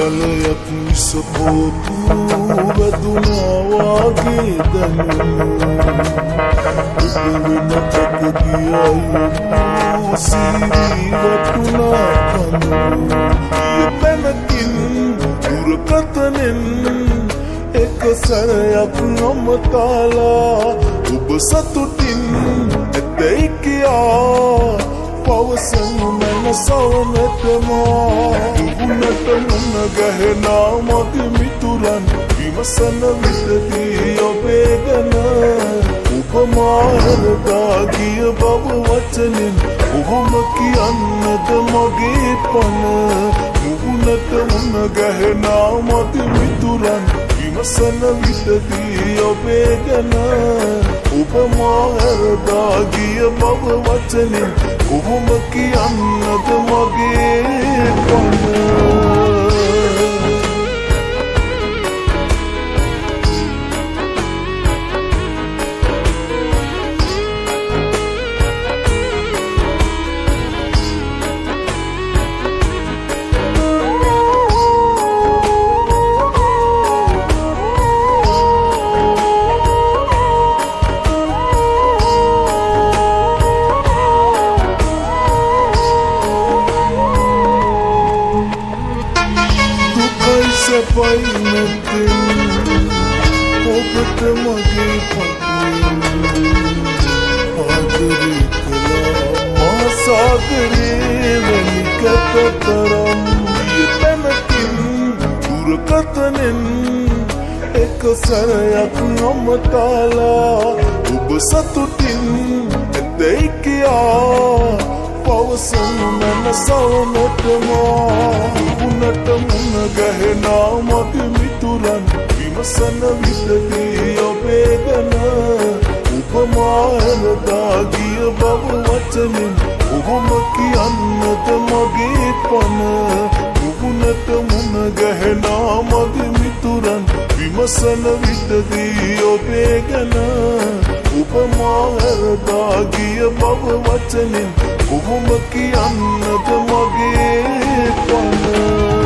ජලයක් මිස පොතු වැදුනා වාගේ දැනුණු ඔබ වෙන තක ගියයි සීවී වටුනා කනු යතනකින් දුරකතනෙන් එක සැරයක් නොමතාලා ඔබ සතුටින් ඇතැයි කියා පවසනු මැන සවනටමා දුගුණට මුණ ගැහෙනා මගේ මිතුරන් විමසන විටදී ඔබේ ගැන ඔබ මා හැරදා ගිය බව වචනෙන් ඔහොම කියන්නද මගේ පන දුගුණට මුණ ගැහෙනා මගේ මිතුරන් විමසන විටදී ඔබේ ගැන ඔබ මා හැරදා ගිය බව වචනෙන් කොහොම කියන්නද මගේ පන සැපයි නැතින් ඔබට මගේ පතුන් ආදරේ කළා මා සාගරේ වැනි කැපතරම් යතනකින් දුරකතනෙන් එක සැරයක් නොමතාලා ඔබ සතුටින් ඇතැයි කියා පවසනු මැන සවනටමා දුගුණට මුණ ගැහෙනා මගේ මිතුරන් විමසන විටදී ඔබේ ගැන ඔබ මා හැරදා ගිය බව වචනෙන් ඔහොම කියන්නද මගේ පන දුගුණට මුණ ගැහෙනා මගේ මිතුරන් විමසන විටදී ඔබේ ගැන ඔබ මා හැරදා ගිය බව වචනෙන් කොහොම කියන්නද මගේ පන